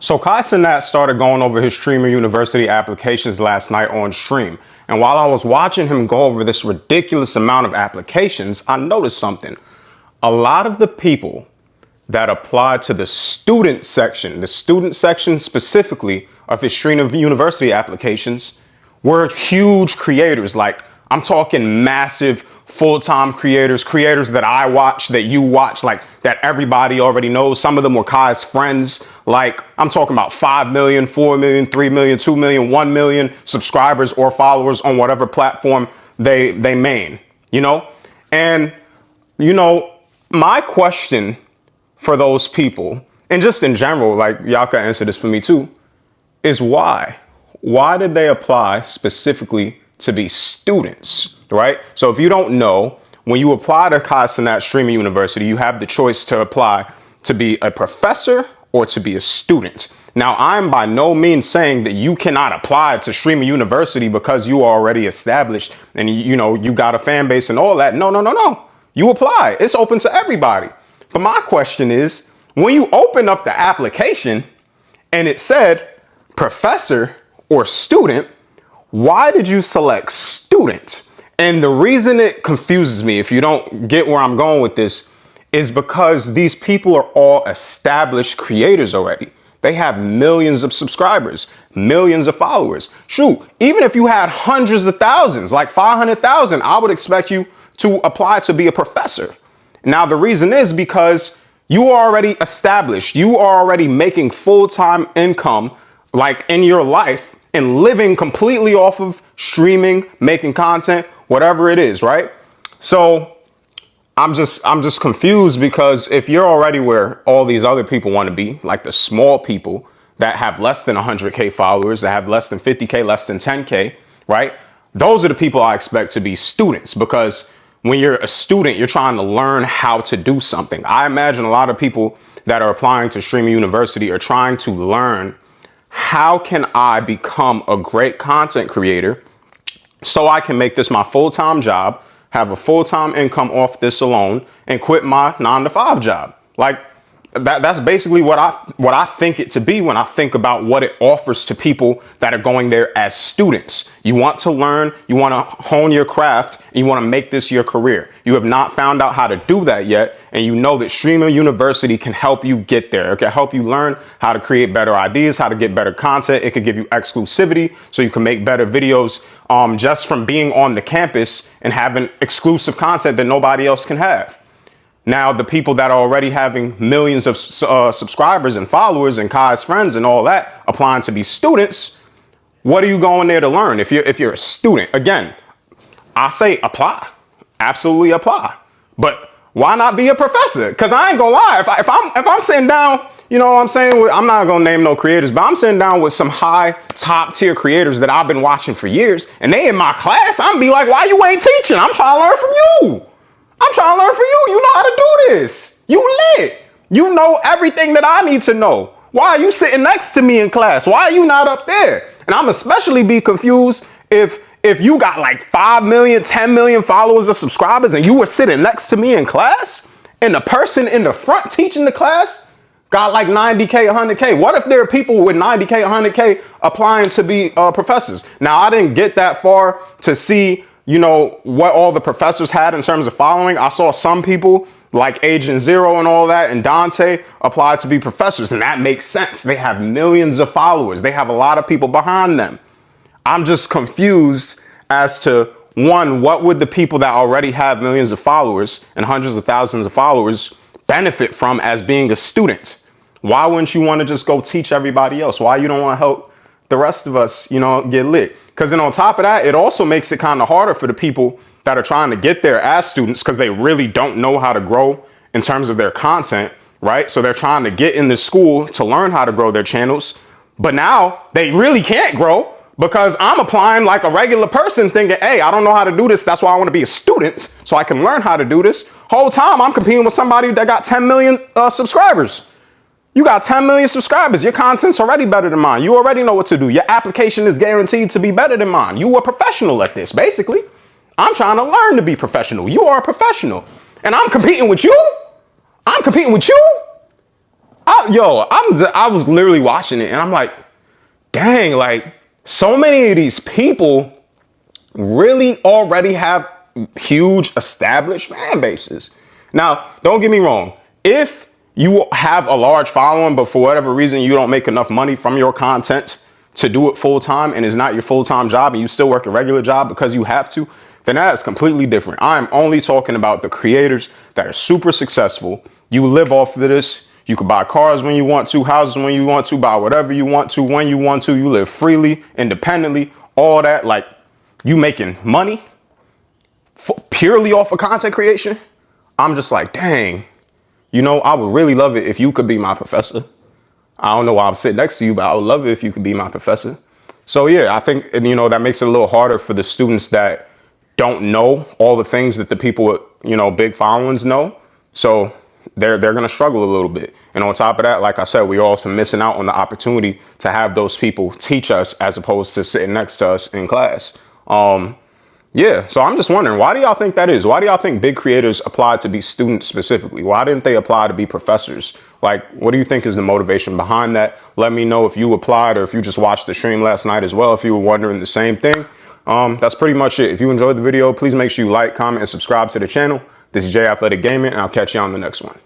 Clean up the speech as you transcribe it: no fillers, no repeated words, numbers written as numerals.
So Kai Cenat started going over his Streamer University applications last night on stream. And while I was watching him go over this ridiculous amount of applications, I noticed something. A lot of the people that applied to the student section specifically of his Streamer University applications were huge creators. Like, I'm talking massive full-time creators that I watch, that you watch, like that everybody already knows. Some of them were Kai's friends. Like, I'm talking about 5 million, 4 million, 3 million, 2 million, 1 million subscribers or followers on whatever platform they main, you know? And, you know, my question for those people, and just in general, like y'all can answer this for me too, is why? Why did they apply specifically to be students, right? So if you don't know, when you apply to Kai Cenat Streamer University, you have the choice to apply to be a professor or to be a student. Now, I'm by no means saying that you cannot apply to Streamer University because you are already established and you know you got a fan base and all that. No. You apply. It's open to everybody. But my question is, when you open up the application and it said professor or student, why did you select student? And the reason it confuses me, if you don't get where I'm going with this, is because these people are all established creators already. They have millions of subscribers, millions of followers. Shoot, even if you had hundreds of thousands, like 500,000, I would expect you to apply to be a professor. Now, the reason is because you are already established. You are already making full-time income, like in your life, and living completely off of streaming, making content, whatever it is, right? So I'm just confused, because if you're already where all these other people want to be, like the small people that have less than 100K followers, that have less than 50K, less than 10K, right? Those are the people I expect to be students, because when you're a student, you're trying to learn how to do something. I imagine a lot of people that are applying to Streamer University are trying to learn, how can I become a great content creator so I can make this my full-time job, have a full-time income off this alone, and quit my 9-to-5 job? Like, that's basically what I think it to be when I think about what it offers to people that are going there as students. You want to learn, you want to hone your craft, and you want to make this your career. You have not found out how to do that yet, and you know that Streamer University can help you get there. It can help you learn how to create better ideas, how to get better content. It could give you exclusivity so you can make better videos just from being on the campus and having exclusive content that nobody else can have. Now, the people that are already having millions of subscribers and followers and Kai's friends and all that applying to be students, what are you going there to learn? If you're a student, again, I say apply, absolutely apply. But why not be a professor? Because I ain't gonna lie, if I'm sitting down, you know what I'm saying? I'm not gonna name no creators, but I'm sitting down with some high top tier creators that I've been watching for years, and they in my class, I'm be like, why you ain't teaching? I'm trying to learn from you. I'm trying to learn from you. You know how to do this. You lit. You know everything that I need to know. Why are you sitting next to me in class? Why are you not up there? And I'm especially be confused if you got like 5 million, 10 million followers or subscribers and you were sitting next to me in class and the person in the front teaching the class got like 90K, 100K. What if there are people with 90K, 100K applying to be professors? Now, I didn't get that far to see, you know, what all the professors had in terms of following. I saw some people like Agent Zero and all that and Dante apply to be professors, and that makes sense. They have millions of followers. They have a lot of people behind them. I'm just confused as to, one, what would the people that already have millions of followers and hundreds of thousands of followers benefit from as being a student? Why wouldn't you want to just go teach everybody else? Why you don't want to help the rest of us, you know, get lit? Because then on top of that, it also makes it kind of harder for the people that are trying to get there as students, because they really don't know how to grow in terms of their content, right? So they're trying to get in the school to learn how to grow their channels. But now they really can't grow because I'm applying like a regular person thinking, hey, I don't know how to do this. That's why I want to be a student so I can learn how to do this. Whole time I'm competing with somebody that got 10 million subscribers. You got 10 million subscribers. Your content's already better than mine. You already know what to do. Your application is guaranteed to be better than mine. You are professional at this, basically. I'm trying to learn to be professional. You are a professional. And I'm competing with you? I'm competing with you? I was literally watching it and I'm like, dang, like so many of these people really already have huge established fan bases. Now, don't get me wrong. If you have a large following, but for whatever reason you don't make enough money from your content to do it full time and it's not your full time job and you still work a regular job because you have to, then that is completely different. I'm only talking about the creators that are super successful. You live off of this. You can buy cars when you want to, houses when you want to, buy whatever you want to, when you want to. You live freely, independently, all that. Like, you making money purely off of content creation. I'm just like, dang, I would really love it if you could be my professor. I don't know why I'm sitting next to you, but I would love it if you could be my professor. So yeah, I think, that makes it a little harder for the students that don't know all the things that the people with, big followings know. So they're going to struggle a little bit. And on top of that, like I said, we're also missing out on the opportunity to have those people teach us as opposed to sitting next to us in class. Yeah, so I'm just wondering, why do y'all think that is? Why do y'all think big creators apply to be students specifically? Why didn't they apply to be professors? Like, what do you think is the motivation behind that? Let me know if you applied or if you just watched the stream last night as well, if you were wondering the same thing. That's pretty much it. If you enjoyed the video, please make sure you like, comment, and subscribe to the channel. This is J Athletic Gaming, and I'll catch you on the next one.